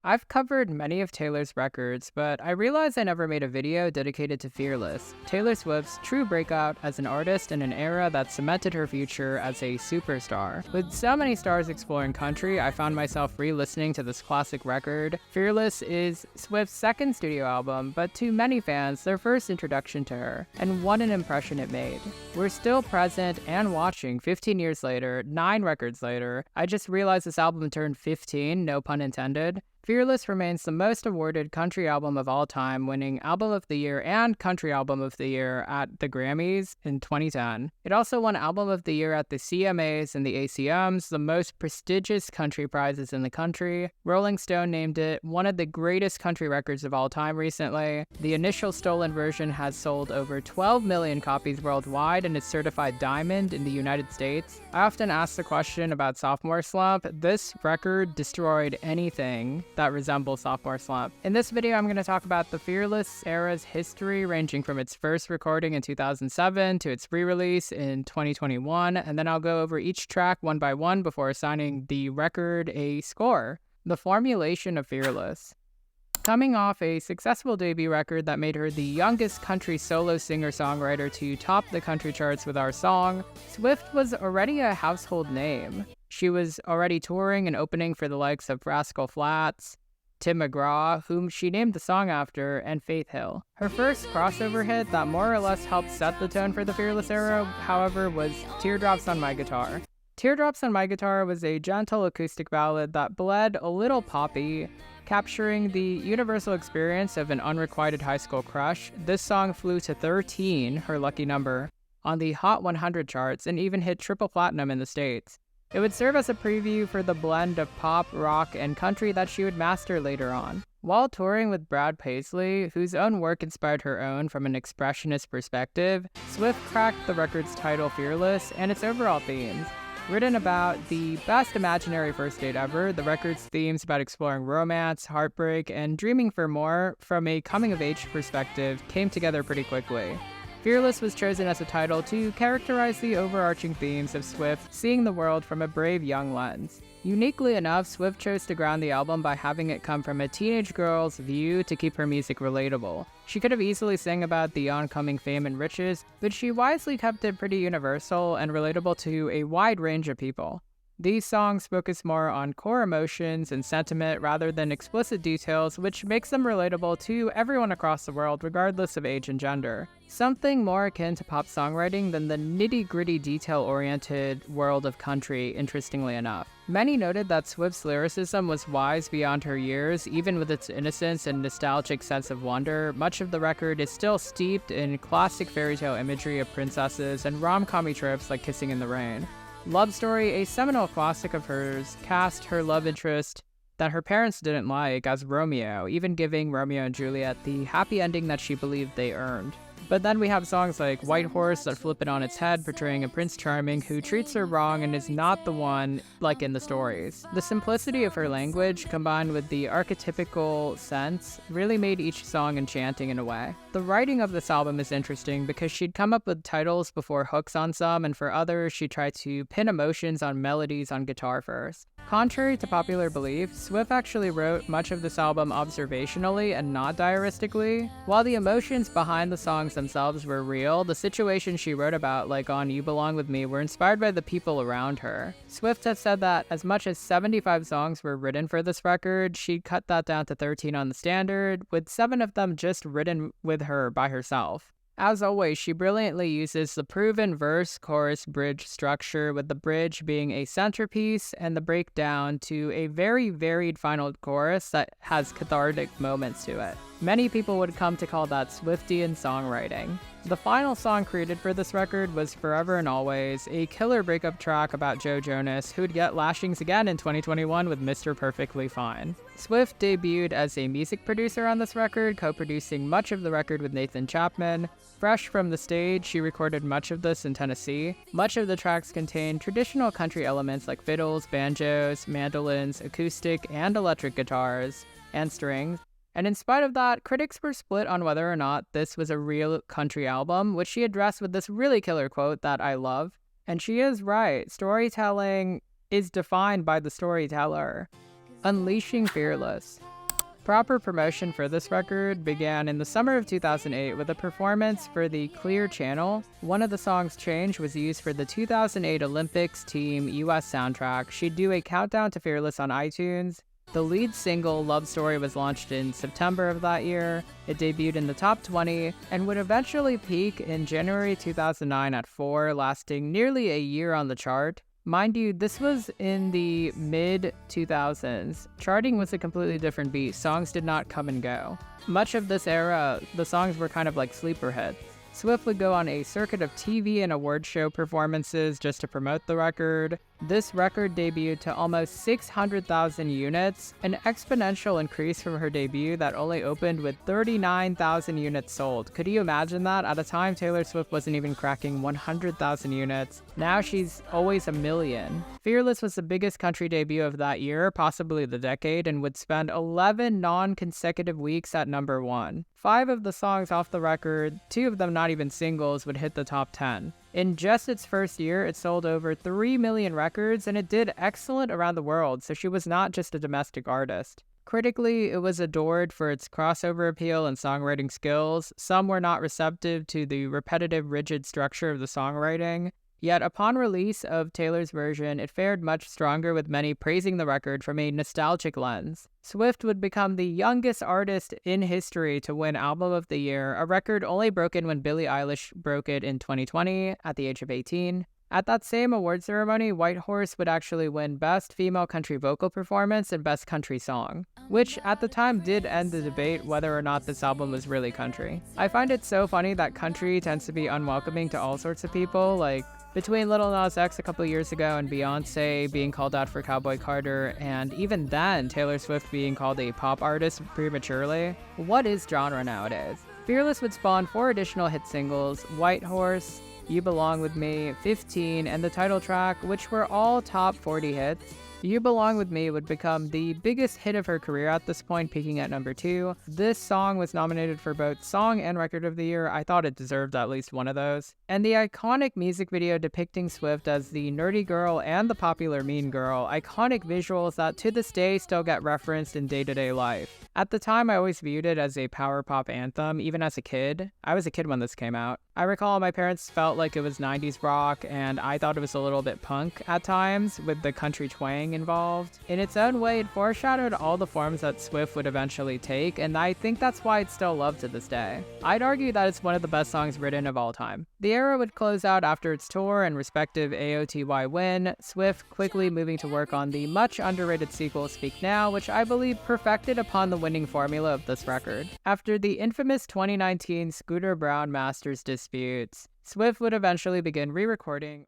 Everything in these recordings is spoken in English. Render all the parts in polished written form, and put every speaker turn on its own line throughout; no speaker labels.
I've covered many of Taylor's records, but I realized I never made a video dedicated to Fearless, Taylor Swift's true breakout as an artist in an era that cemented her future as a superstar. With so many stars exploring country, I found myself re-listening to this classic record. Fearless is Swift's second studio album, but to many fans, their first introduction to her, and what an impression it made. We're still present and watching 15 years later, 9 records later. I just realized this album turned 15, no pun intended. Fearless remains the most awarded country album of all time, winning Album of the Year and Country Album of the Year at the Grammys in 2010. It also won Album of the Year at the CMAs and the ACMs, the most prestigious country prizes in the country. Rolling Stone named it one of the greatest country records of all time recently. The initial stolen version has sold over 12 million copies worldwide and is certified diamond in the United States. I often ask the question about sophomore slump. This record destroyed anything that resembles sophomore slump. In this video, I'm going to talk about the Fearless era's history, ranging from its first recording in 2007 to its re-release in 2021, and then I'll go over each track one by one before assigning the record a score. The formulation of Fearless. Coming off a successful debut record that made her the youngest country solo singer-songwriter to top the country charts with Our Song, Swift was already a household name. She was already touring and opening for the likes of Rascal Flatts, Tim McGraw, whom she named the song after, and Faith Hill. Her first crossover hit that more or less helped set the tone for the Fearless era, however, was Teardrops on My Guitar. Teardrops on My Guitar was a gentle acoustic ballad that bled a little poppy, capturing the universal experience of an unrequited high school crush. This song flew to 13, her lucky number, on the Hot 100 charts and even hit triple platinum in the States. It would serve as a preview for the blend of pop, rock, and country that she would master later on. While touring with Brad Paisley, whose own work inspired her own from an expressionist perspective, Swift cracked the record's title Fearless and its overall themes. Written about the best imaginary first date ever, the record's themes about exploring romance, heartbreak, and dreaming for more from a coming-of-age perspective came together pretty quickly. Fearless was chosen as a title to characterize the overarching themes of Swift seeing the world from a brave young lens. Uniquely enough, Swift chose to ground the album by having it come from a teenage girl's view to keep her music relatable. She could have easily sang about the oncoming fame and riches, but she wisely kept it pretty universal and relatable to a wide range of people. These songs focus more on core emotions and sentiment rather than explicit details, which makes them relatable to everyone across the world, regardless of age and gender. Something more akin to pop songwriting than the nitty-gritty detail-oriented world of country, interestingly enough. Many noted that Swift's lyricism was wise beyond her years, even with its innocence and nostalgic sense of wonder. Much of the record is still steeped in classic fairy tale imagery of princesses and rom-com tropes like Kissing in the Rain. Love Story, a seminal classic of hers, cast her love interest that her parents didn't like as Romeo, even giving Romeo and Juliet the happy ending that she believed they earned. But then we have songs like White Horse that flip it on its head, portraying a Prince Charming who treats her wrong and is not the one like in the stories. The simplicity of her language, combined with the archetypical sense, really made each song enchanting in a way. The writing of this album is interesting because she'd come up with titles before hooks on some, and for others she tried to pin emotions on melodies on guitar first. Contrary to popular belief, Swift actually wrote much of this album observationally and not diaristically. While the emotions behind the songs themselves were real, the situations she wrote about, like on You Belong With Me, were inspired by the people around her. Swift has said that as much as 75 songs were written for this record, she'd cut that down to 13 on the standard, with 7 of them just written with her by herself. As always, she brilliantly uses the proven verse-chorus-bridge structure, with the bridge being a centerpiece and the breakdown to a very varied final chorus that has cathartic moments to it. Many people would come to call that Swiftian songwriting. The final song created for this record was Forever and Always, a killer breakup track about Joe Jonas, who'd get lashings again in 2021 with Mr. Perfectly Fine. Swift debuted as a music producer on this record, co-producing much of the record with Nathan Chapman. Fresh from the stage, she recorded much of this in Tennessee. Much of the tracks contain traditional country elements like fiddles, banjos, mandolins, acoustic and electric guitars, and strings. And in spite of that, critics were split on whether or not this was a real country album, which she addressed with this really killer quote that I love. And she is right. Storytelling is defined by the storyteller. Unleashing Fearless. Proper promotion for this record began in the summer of 2008 with a performance for the Clear Channel. One of the songs, Change, was used for the 2008 Olympics Team US soundtrack. She'd do a countdown to Fearless on iTunes. The lead single, Love Story, was launched in September of that year. It debuted in the top 20 and would eventually peak in January 2009 at 4, lasting nearly a year on the chart. Mind you, this was in the mid-2000s. Charting was a completely different beast. Songs did not come and go. Much of this era, the songs were kind of like sleeper hits. Swift would go on a circuit of TV and award show performances just to promote the record. This record debuted to almost 600,000 units, an exponential increase from her debut that only opened with 39,000 units sold. Could you imagine that? At a time, Taylor Swift wasn't even cracking 100,000 units. Now she's always a million. Fearless was the biggest country debut of that year, possibly the decade, and would spend 11 non-consecutive weeks at number 1. 5 of the songs off the record, 2 of them not even singles, would hit the top 10. In just its first year, it sold over 3 million records, and it did excellent around the world, so she was not just a domestic artist. Critically, it was adored for its crossover appeal and songwriting skills. Some were not receptive to the repetitive, rigid structure of the songwriting. Yet upon release of Taylor's version, it fared much stronger, with many praising the record from a nostalgic lens. Swift would become the youngest artist in history to win Album of the Year, a record only broken when Billie Eilish broke it in 2020 at the age of 18. At that same award ceremony, Whitehorse would actually win Best Female Country Vocal Performance and Best Country Song, which at the time did end the debate whether or not this album was really country. I find it so funny that country tends to be unwelcoming to all sorts of people, like between Lil Nas X a couple years ago and Beyonce being called out for Cowboy Carter, and even then, Taylor Swift being called a pop artist prematurely. What is genre nowadays? Fearless would spawn 4 additional hit singles, Whitehorse, You Belong With Me, 15, and the title track, which were all top 40 hits. You Belong With Me would become the biggest hit of her career at this point, peaking at number 2. This song was nominated for both Song and Record of the Year. I thought it deserved at least one of those. And the iconic music video depicting Swift as the nerdy girl and the popular mean girl, iconic visuals that to this day still get referenced in day-to-day life. At the time, I always viewed it as a power pop anthem, even as a kid. I was a kid when this came out. I recall my parents felt like it was 90s rock, and I thought it was a little bit punk at times, with the country twang involved. In its own way, it foreshadowed all the forms that Swift would eventually take, and I think that's why it's still loved to this day. I'd argue that it's one of the best songs written of all time. The era would close out after its tour and respective AOTY win, Swift quickly moving to work on the much underrated sequel Speak Now, which I believe perfected upon the winning formula of this record. After the infamous 2019 Scooter Braun Masters disputes, Swift would eventually begin re-recording.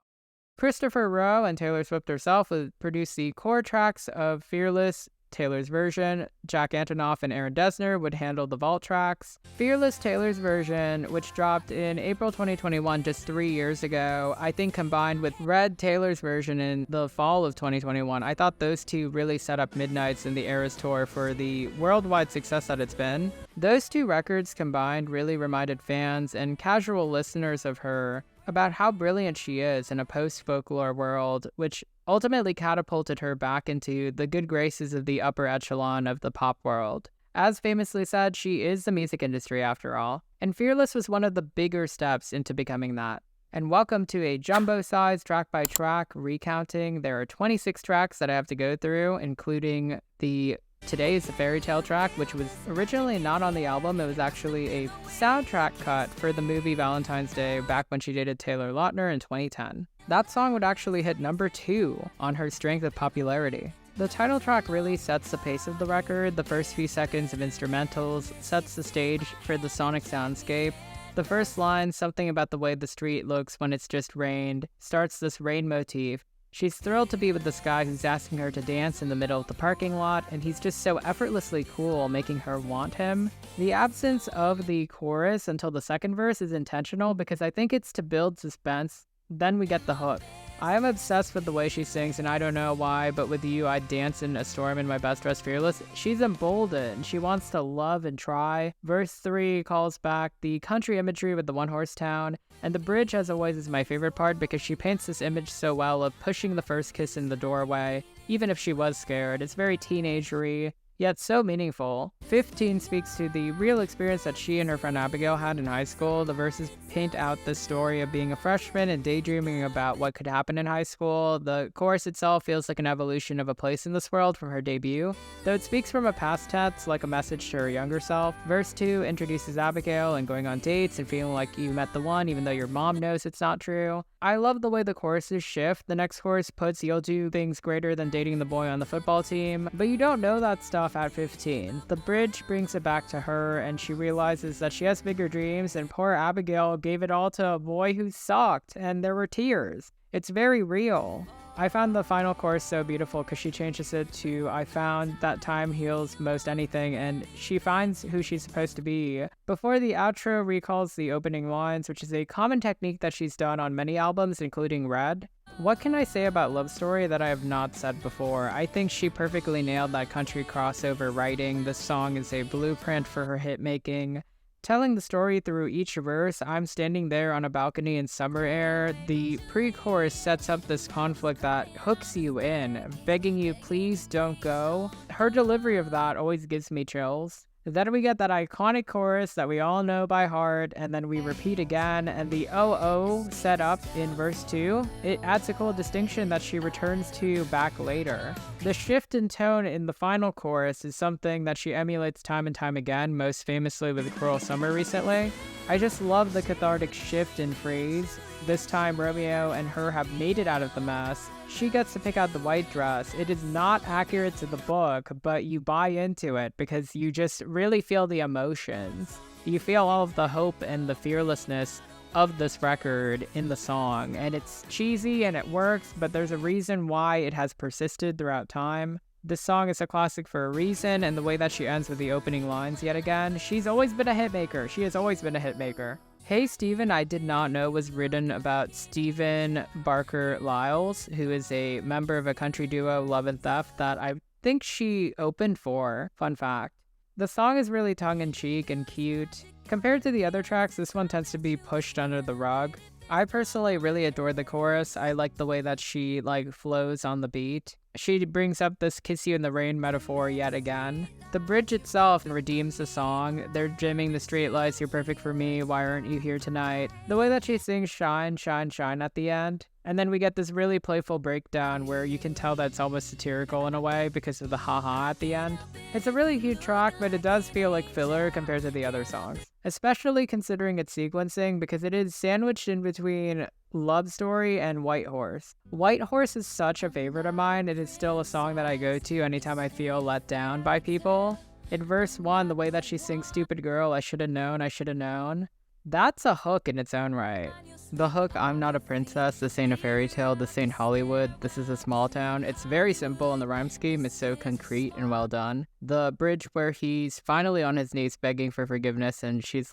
Christopher Rowe and Taylor Swift herself would produce the core tracks of Fearless, Taylor's version. Jack Antonoff and Aaron Dessner would handle the vault tracks. Fearless, Taylor's version, which dropped in April 2021, just 3 years ago, I think combined with Red, Taylor's version in the fall of 2021, I thought those two really set up Midnights in the Eras tour for the worldwide success that it's been. Those 2 records combined really reminded fans and casual listeners of her about how brilliant she is in a post-folklore world, which ultimately catapulted her back into the good graces of the upper echelon of the pop world. As famously said, she is the music industry after all, and Fearless was one of the bigger steps into becoming that. And welcome to a jumbo-sized track-by-track recounting. There are 26 tracks that I have to go through, including the Today's the Fairy Tale track, which was originally not on the album. It was actually a soundtrack cut for the movie Valentine's Day back when she dated Taylor Lautner in 2010. That song would actually hit number 2 on her strength of popularity. The title track really sets the pace of the record. The first few seconds of instrumentals sets the stage for the sonic soundscape. The first line, something about the way the street looks when it's just rained, starts this rain motif. She's thrilled to be with this guy who's asking her to dance in the middle of the parking lot, and he's just so effortlessly cool, making her want him. The absence of the chorus until the second verse is intentional because I think it's to build suspense, then we get the hook. I am obsessed with the way she sings, and I don't know why, but with you I'd dance in a storm in my best dress Fearless. She's emboldened. She wants to love and try. Verse 3 calls back the country imagery with the one-horse town, and the bridge, as always, is my favorite part because she paints this image so well of pushing the first kiss in the doorway, even if she was scared. It's very teenagery. yet so meaningful. 15 speaks to the real experience that she and her friend Abigail had in high school. The verses paint out the story of being a freshman and daydreaming about what could happen in high school. The chorus itself feels like an evolution of a place in this world from her debut, though it speaks from a past tense like a message to her younger self. Verse 2 introduces Abigail and going on dates and feeling like you met the one even though your mom knows it's not true. I love the way the choruses shift. The next chorus puts "you'll do things greater than dating the boy on the football team," but you don't know that stuff at 15. The bridge brings it back to her, and she realizes that she has bigger dreams, and poor Abigail gave it all to a boy who sucked, and there were tears. It's very real. I found the final chorus so beautiful because she changes it to "I found that time heals most anything," and she finds who she's supposed to be. Before the outro recalls the opening lines, which is a common technique that she's done on many albums, including Red. What can I say about Love Story that I have not said before? I think she perfectly nailed that country crossover writing. This song is a blueprint for her hit making. Telling the story through each verse, I'm standing there on a balcony in summer air. The pre-chorus sets up this conflict that hooks you in, begging you please don't go. Her delivery of that always gives me chills. Then we get that iconic chorus that we all know by heart, and then we repeat again, and the "oh-oh" set up in verse 2, it adds a cool distinction that she returns to back later. The shift in tone in the final chorus is something that she emulates time and time again, most famously with Cruel Summer recently. I just love the cathartic shift in phrase. This time Romeo and her have made it out of the mess. She gets to pick out the white dress. It is not accurate to the book, but you buy into it because you just really feel the emotions. You feel all of the hope and the fearlessness of this record in the song, and it's cheesy and it works, but there's a reason why it has persisted throughout time. This song is a classic for a reason, and the way that she ends with the opening lines yet again, she's always been a hitmaker. She has always been a hitmaker. Hey Stephen, I did not know was written about Stephen Barker Lyles, who is a member of a country duo, Love and Theft, that I think she opened for. Fun fact. The song is really tongue-in-cheek and cute. Compared to the other tracks, this one tends to be pushed under the rug. I personally really adore the chorus. I like the way that she flows on the beat. She brings up this kiss you in the rain metaphor yet again. The bridge itself redeems the song. They're dimming the streetlights, you're perfect for me, why aren't you here tonight? The way that she sings shine, shine, shine at the end. And then we get this really playful breakdown where you can tell that's almost satirical in a way because of the haha at the end. It's a really cute track, but it does feel like filler compared to the other songs. Especially considering its sequencing because it is sandwiched in between Love Story and White Horse. White Horse is such a favorite of mine. It is still a song that I go to anytime I feel let down by people. In verse 1, the way that she sings "Stupid girl, I should have known," that's a hook in its own right. The hook, "I'm not a princess, this ain't a fairy tale, this ain't Hollywood, this is a small town." It's very simple and the rhyme scheme is so concrete and well done. The bridge where he's finally on his knees begging for forgiveness and she's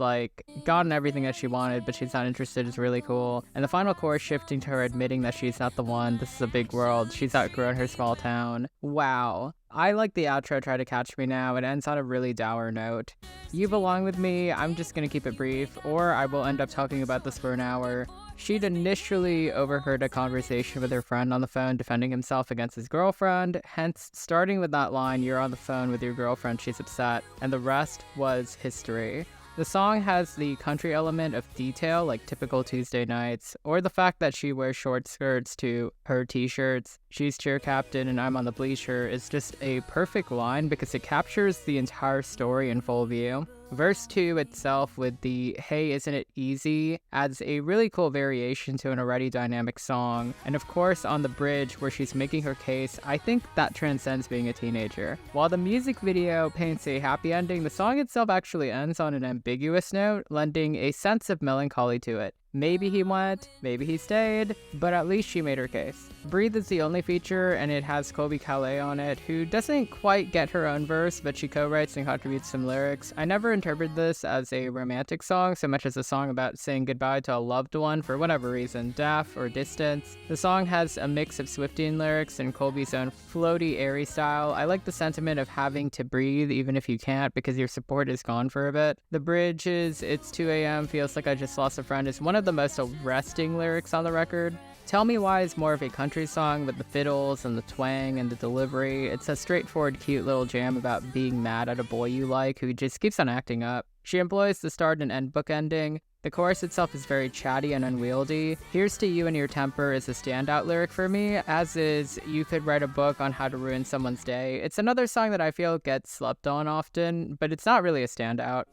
gotten everything that she wanted but she's not interested is really cool. And the final chorus shifting to her admitting that she's not the one, this is a big world, she's outgrown her small town. Wow. I like the outro, Try to Catch Me Now. It ends on a really dour note. You belong with me. I'm just gonna keep it brief, or I will end up talking about this for an hour. She'd initially overheard a conversation with her friend on the phone defending himself against his girlfriend, hence starting with that line, "You're on the phone with your girlfriend, she's upset," and the rest was history. The song has the country element of detail, like typical Tuesday nights, or the fact that she wears short skirts to her t-shirts. She's cheer captain and I'm on the bleacher is just a perfect line because it captures the entire story in full view. Verse 2 itself with the "hey, isn't it easy" adds a really cool variation to an already dynamic song. And of course on the bridge where she's making her case, I think that transcends being a teenager. While the music video paints a happy ending, the song itself actually ends on an ambiguous note, lending a sense of melancholy to it. Maybe he went, maybe he stayed, but at least she made her case. Breathe is the only feature, and it has Colby Calais on it, who doesn't quite get her own verse, but she co-writes and contributes some lyrics. I never interpreted this as a romantic song so much as a song about saying goodbye to a loved one for whatever reason, death or distance. The song has a mix of Swiftian lyrics and Colby's own floaty, airy style. I like the sentiment of having to breathe even if you can't because your support is gone for a bit. The bridge is "it's 2 a.m, feels like I just lost a friend" is one of the most arresting lyrics on the record. Tell Me Why is more of a country song with the fiddles and the twang and the delivery. It's a straightforward, cute little jam about being mad at a boy you like who just keeps on acting up. She employs the start and end book ending. The chorus itself is very chatty and unwieldy. Here's to You and Your Temper is a standout lyric for me, as is You Could Write a Book on How to Ruin Someone's Day. It's another song that I feel gets slept on often, but it's not really a standout.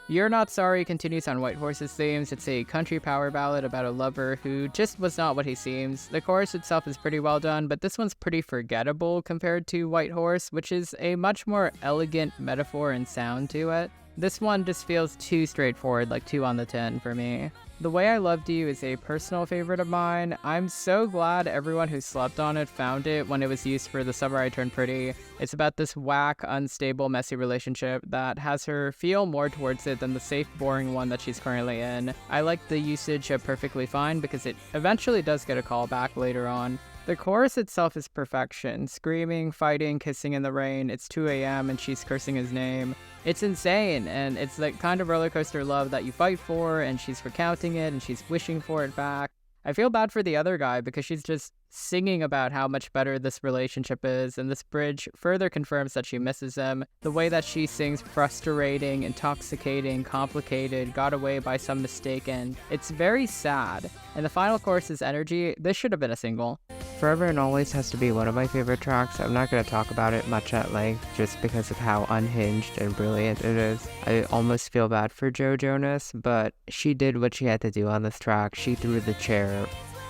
You're Not Sorry continues on White Horse's themes. It's a country power ballad about a lover who just was not what he seems. The chorus itself is pretty well done, but this one's pretty forgettable compared to White Horse, which is a much more elegant metaphor and sound to it. This one just feels too straightforward, like 2 on the 10 for me. The Way I Loved You is a personal favorite of mine. I'm so glad everyone who slept on it found it when it was used for The Summer I Turned Pretty. It's about this whack, unstable, messy relationship that has her feel more towards it than the safe, boring one that she's currently in. I like the usage of Perfectly Fine because it eventually does get a call back later on. The chorus itself is perfection. Screaming, fighting, kissing in the rain. It's 2 a.m. and she's cursing his name. It's insane, and it's like kind of roller coaster love that you fight for, and she's recounting it, and she's wishing for it back. I feel bad for the other guy because she's just singing about how much better this relationship is, and this bridge further confirms that she misses him. The way that she sings frustrating, intoxicating, complicated, got away by some mistake, and it's very sad. And the final chorus's energy, this should have been a single. Forever and Always has to be one of my favorite tracks. I'm not going to talk about it much at length just because of how unhinged and brilliant it is. I almost feel bad for Joe Jonas, but she did what she had to do on this track. She threw the chair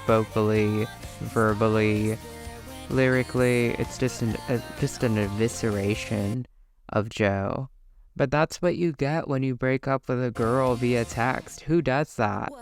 vocally, verbally, lyrically. It's just an evisceration of Joe. But that's what you get when you break up with a girl via text. Who does that?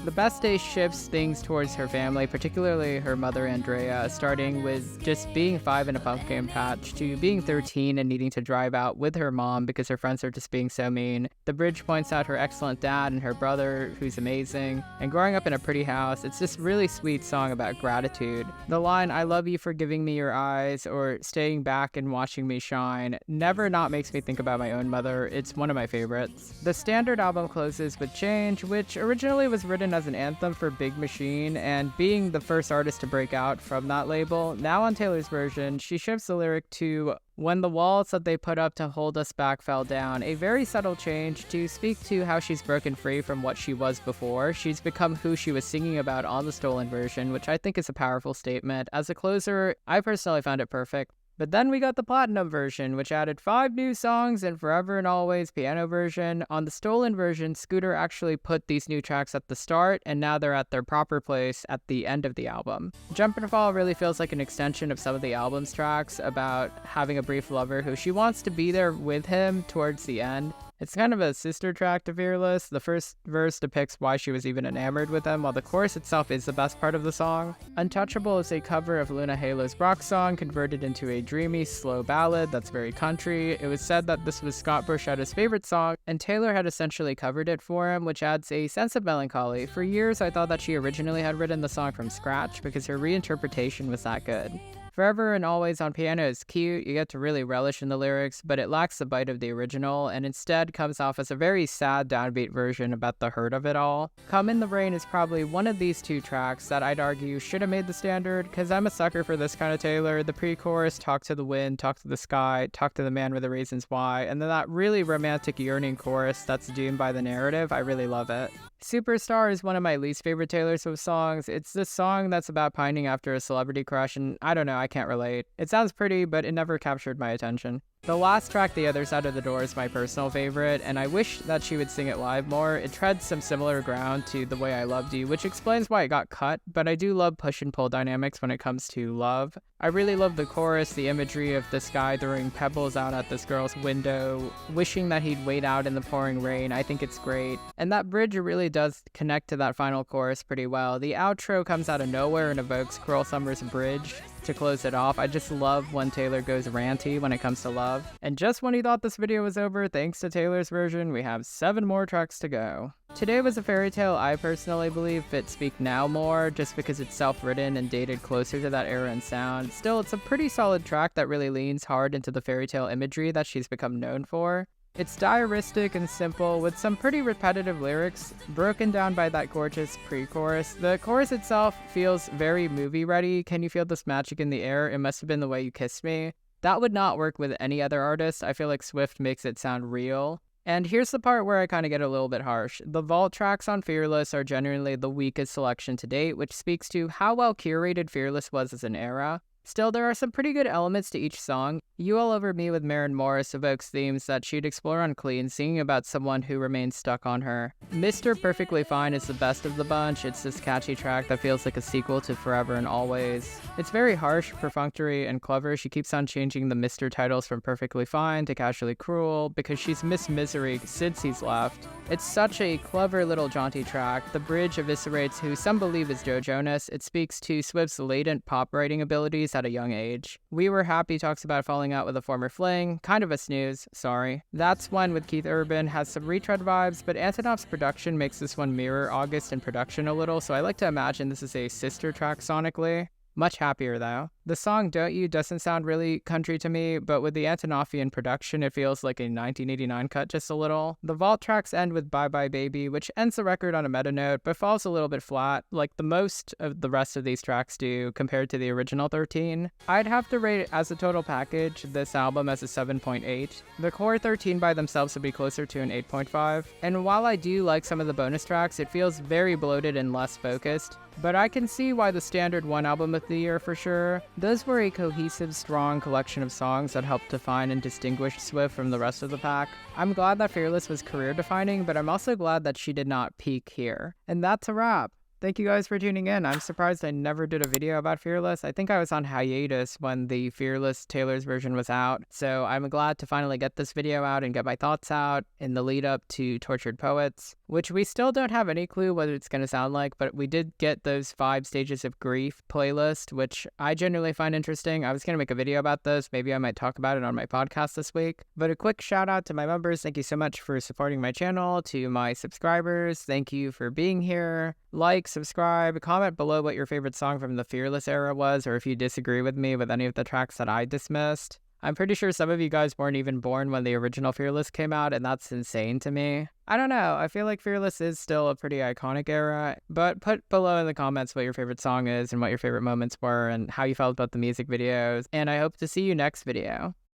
The Best Day shifts things towards her family, particularly her mother Andrea, starting with just being 5 in a pumpkin patch to being 13 and needing to drive out with her mom because her friends are just being so mean. The bridge points out her excellent dad and her brother, who's amazing, and growing up in a pretty house. It's this really sweet song about gratitude. The line, I love you for giving me your eyes, or staying back and watching me shine, never not makes me think about my own mother. It's one of my favorites. The standard album closes with Change, which originally was written as an anthem for Big Machine, and being the first artist to break out from that label, now on Taylor's version, she shifts the lyric to When the walls that they put up to hold us back fell down, a very subtle change to speak to how she's broken free from what she was before. She's become who she was singing about on the stolen version, which I think is a powerful statement. As a closer, I personally found it perfect. But then we got the platinum version, which added 5 new songs and Forever and Always piano version. On the stolen version, Scooter actually put these new tracks at the start, and now they're at their proper place at the end of the album. Jump and Fall really feels like an extension of some of the album's tracks about having a brief lover who she wants to be there with him towards the end. It's kind of a sister track to Fearless. The first verse depicts why she was even enamored with him, while the chorus itself is the best part of the song. Untouchable is a cover of Luna Halo's rock song converted into a dreamy, slow ballad that's very country. It was said that this was Scott Borchetta's favorite song, and Taylor had essentially covered it for him, which adds a sense of melancholy. For years, I thought that she originally had written the song from scratch because her reinterpretation was that good. Forever and Always on piano is cute, you get to really relish in the lyrics, but it lacks the bite of the original, and instead comes off as a very sad downbeat version about the hurt of it all. Come in the Rain is probably one of these 2 tracks that I'd argue should have made the standard, cause I'm a sucker for this kind of Taylor. The pre-chorus, talk to the wind, talk to the sky, talk to the man with the reasons why, and then that really romantic yearning chorus that's doomed by the narrative, I really love it. Superstar is one of my least favorite Taylor Swift songs. It's this song that's about pining after a celebrity crush, and I don't know, I can't relate. It sounds pretty, but it never captured my attention. The last track, The Other Side of the Door, is my personal favorite, and I wish that she would sing it live more. It treads some similar ground to The Way I Loved You, which explains why it got cut, but I do love push and pull dynamics when it comes to love. I really love the chorus, the imagery of this guy throwing pebbles out at this girl's window, wishing that he'd wait out in the pouring rain. I think it's great. And that bridge really does connect to that final chorus pretty well. The outro comes out of nowhere and evokes Cruel Summer's bridge to close it off. I just love when Taylor goes ranty when it comes to love. And just when you thought this video was over, thanks to Taylor's version, we have 7 more tracks to go. Today Was a Fairy Tale I personally believe fits Speak Now more, just because it's self-written and dated closer to that era and sound. Still, it's a pretty solid track that really leans hard into the fairy tale imagery that she's become known for. It's diaristic and simple, with some pretty repetitive lyrics, broken down by that gorgeous pre-chorus. The chorus itself feels very movie-ready. Can you feel this magic in the air? It must have been the way you kissed me. That would not work with any other artist. I feel like Swift makes it sound real. And here's the part where I kind of get a little bit harsh. The vault tracks on Fearless are genuinely the weakest selection to date, which speaks to how well curated Fearless was as an era. Still, there are some pretty good elements to each song. You All Over Me with Maren Morris evokes themes that she'd explore on Clean, singing about someone who remains stuck on her. Mr. Perfectly Fine is the best of the bunch. It's this catchy track that feels like a sequel to Forever and Always. It's very harsh, perfunctory, and clever. She keeps on changing the Mr. titles from Perfectly Fine to Casually Cruel because she's Miss Misery since he's left. It's such a clever little jaunty track. The bridge eviscerates who some believe is Joe Jonas. It speaks to Swift's latent pop writing abilities at a young age. We Were Happy talks about falling out with a former fling, kind of a snooze, sorry. That's One with Keith Urban has some retread vibes, but Antonoff's production makes this one mirror August in production a little, so I like to imagine this is a sister track sonically. Much happier though. The song Don't You doesn't sound really country to me, but with the Antonoffian production, it feels like a 1989 cut just a little. The vault tracks end with Bye Bye Baby, which ends the record on a meta note, but falls a little bit flat, like the most of the rest of these tracks do compared to the original 13. I'd have to rate it as a total package, this album as a 7.8. The core 13 by themselves would be closer to an 8.5. And while I do like some of the bonus tracks, it feels very bloated and less focused. But I can see why the standard one album of the year for sure. Those were a cohesive, strong collection of songs that helped define and distinguish Swift from the rest of the pack. I'm glad that Fearless was career-defining, but I'm also glad that she did not peak here. And that's a wrap. Thank you guys for tuning in. I'm surprised I never did a video about Fearless. I think I was on hiatus when the Fearless Taylor's version was out, so I'm glad to finally get this video out and get my thoughts out in the lead up to Tortured Poets, which we still don't have any clue what it's going to sound like, but we did get those 5 Stages of Grief playlist, which I genuinely find interesting. I was going to make a video about this. Maybe I might talk about it on my podcast this week. But a quick shout out to my members. Thank you so much for supporting my channel. To my subscribers, thank you for being here. Like, subscribe, comment below what your favorite song from the Fearless era was, or if you disagree with me with any of the tracks that I dismissed. I'm pretty sure some of you guys weren't even born when the original Fearless came out, and that's insane to me. I don't know, I feel like Fearless is still a pretty iconic era, but put below in the comments what your favorite song is and what your favorite moments were and how you felt about the music videos, and I hope to see you next video.